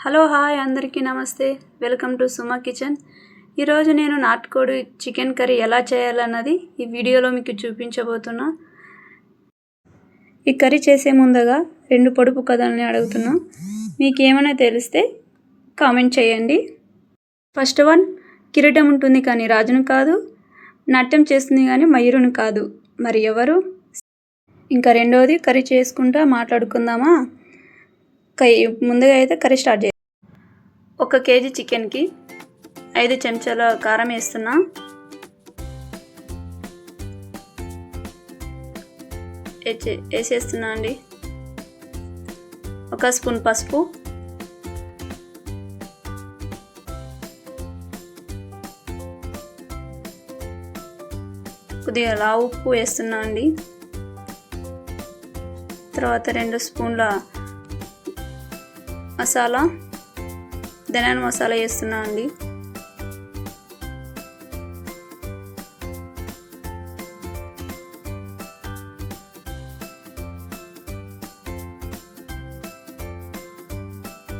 Hello hi అందరికీ నమస్తే. Welcome to Suma kitchen. ఈరోజు నేను నాటుకోడి చికెన్ కర్రీ ఎలా చేయాలన్నది ఈ వీడియోలో మీకు చూపించబోతున్నా. ఈ కర్రీ చేసే ముందుగా 2 పొడుపు కథల్ని అడుగుతున్నా. మీకు ఏమైనా తెలిస్తే కామెంట్ చేయండి. ఫస్ట్ వన్, కిరీటం ఉంటుంది కానీ రాజును కాదు, నాట్యం చేస్తుంది కానీ మయూరుని కాదు, మరి ఎవరు? ఇంకా రెండోది, కర్రీ చేసుకుంటా మాట్లాడుకుందామా? ముందుగా అయితే కర్రీ స్టార్ట్ చేద్దాం. 1 కేజీ చికెన్కి 5 చెంచాల కారం వేస్తున్నా. వేసేస్తున్నా అండి. 1 స్పూన్ పసుపు, కొద్దిగా ఉప్పు వేస్తున్నా అండి. తర్వాత 2 స్పూన్ల మసాలా, ధనియాల మసాలా వేస్తున్నా అండి.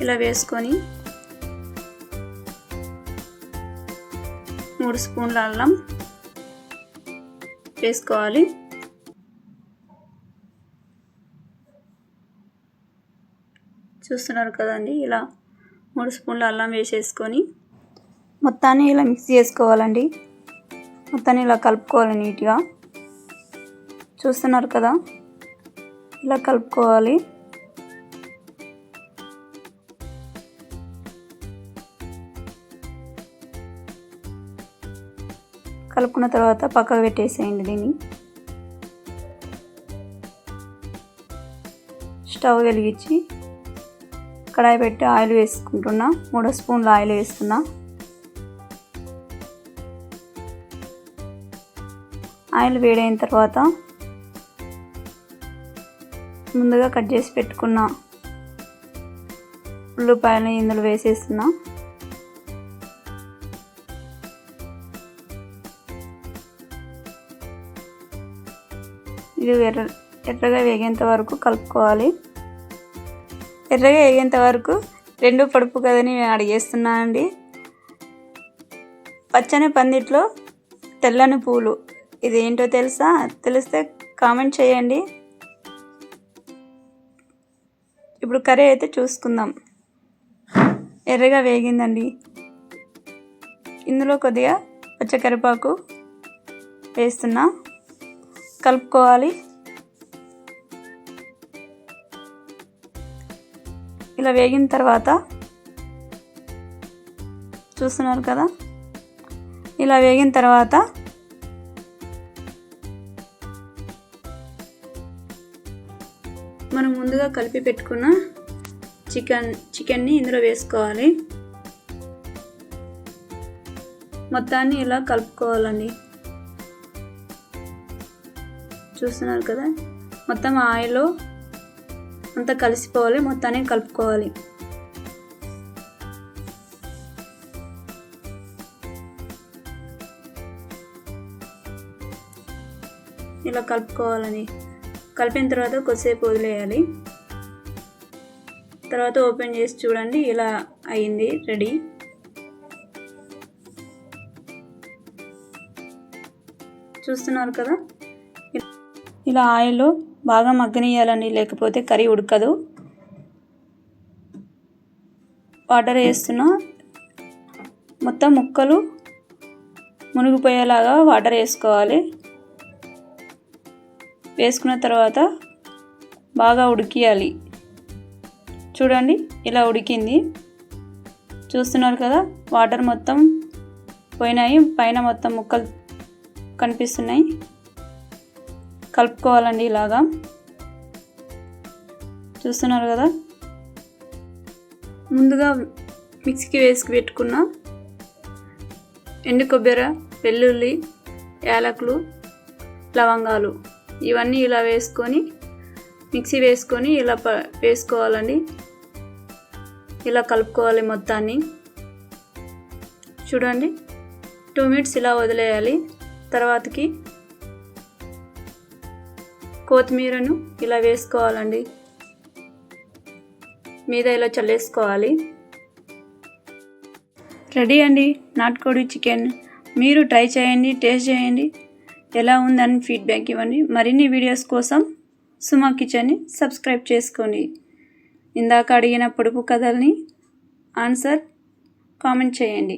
ఇలా వేసుకొని 3 స్పూన్ల అల్లం వేసుకోవాలి. చూస్తున్నారు కదండి, ఇలా 3 స్పూన్ల అల్లం వేసేసుకొని మొత్తాన్ని ఇలా మిక్స్ చేసుకోవాలండి. మొత్తాన్ని ఇలా కలుపుకోవాలి నీట్గా. చూస్తున్నారు కదా, ఇలా కలుపుకోవాలి. కలుపుకున్న తర్వాత పక్కకు పెట్టేసేయండి. దీన్ని స్టవ్ వెలిగించి కడాయి పెట్టి ఆయిల్ వేసుకుంటున్నా. 3 స్పూన్ల ఆయిల్ వేస్తున్నా. ఆయిల్ వేడైన తర్వాత ముందుగా కట్ చేసి పెట్టుకున్న ఉల్లిపాయలు ఇందులో వేసేస్తున్నా. ఇది ఎర్రగా వేగేంత వరకు కలుపుకోవాలి. ఎర్రగా వేగేంత వరకు 2 పొడుపు కథని అడిగేస్తున్నా అండి. పచ్చని పందిట్లో తెల్లని పూలు, ఇది ఏంటో తెలుసా? తెలిస్తే కామెంట్ చేయండి. ఇప్పుడు కర్రీ అయితే చూసుకుందాం. ఎర్రగా వేగిందండి. ఇందులో కొద్దిగా పచ్చకరివేపాకు వేస్తున్నా. కలుపుకోవాలి. ఇలా వేగిన తర్వాత చూస్తున్నారు కదా, ఇలా వేగిన తర్వాత మనం ముందుగా కలిపి పెట్టుకున్న చికెన్ని ఇందులో వేసుకోవాలి. మొత్తాన్ని ఇలా కలుపుకోవాలండి. చూస్తున్నారు కదా, మొత్తం ఆయిల్లో అంతా కలిసిపోవాలి. మొత్తాన్ని కలుపుకోవాలి. ఇలా కలుపుకోవాలని కలిపిన తర్వాత కొద్దిసేపు వదిలేయాలి. తర్వాత ఓపెన్ చేసి చూడండి, ఇలా అయింది, రెడీ. చూస్తున్నారు కదా, ఇలా ఆయిల్లో బాగా మగ్గనియాలండి, లేకపోతే కర్రీ ఉడకదు. వాటర్ వేస్తున్నా. మొత్తం ముక్కలు మునిగిపోయేలాగా వాటర్ వేసుకోవాలి. వేసుకున్న తర్వాత బాగా ఉడికియాలి. చూడండి, ఇలా ఉడికింది. చూస్తున్నారు కదా, వాటర్ మొత్తం పోయినాయి, పైన మొత్తం ముక్కలు కనిపిస్తున్నాయి. కలుపుకోవాలండి ఇలాగా. చూస్తున్నారు కదా, ముందుగా మిక్సీకి వేసి పెట్టుకున్న ఎండు కొబ్బరి, వెల్లుల్లి, యాలకులు, లవంగాలు ఇవన్నీ ఇలా వేసుకొని మిక్సీ వేసుకొని ఇలా వేసుకోవాలండి. ఇలా కలుపుకోవాలి మొత్తాన్ని. చూడండి, 2 మినిట్స్ ఇలా వదిలేయాలి. తర్వాతకి కొత్తిమీరను ఇలా వేసుకోవాలండి. మీద ఇలా చల్లేసుకోవాలి. రెడీ అండి నాటుకోడి చికెన్. మీరు ట్రై చేయండి, టేస్ట్ చేయండి, ఎలా ఉందని ఫీడ్బ్యాక్ ఇవ్వండి. మరిన్ని వీడియోస్ కోసం సుమా కిచెన్ని సబ్స్క్రైబ్ చేసుకోండి. ఇందాక అడిగిన పొడుపు కథల్ని ఆన్సర్ కామెంట్ చేయండి.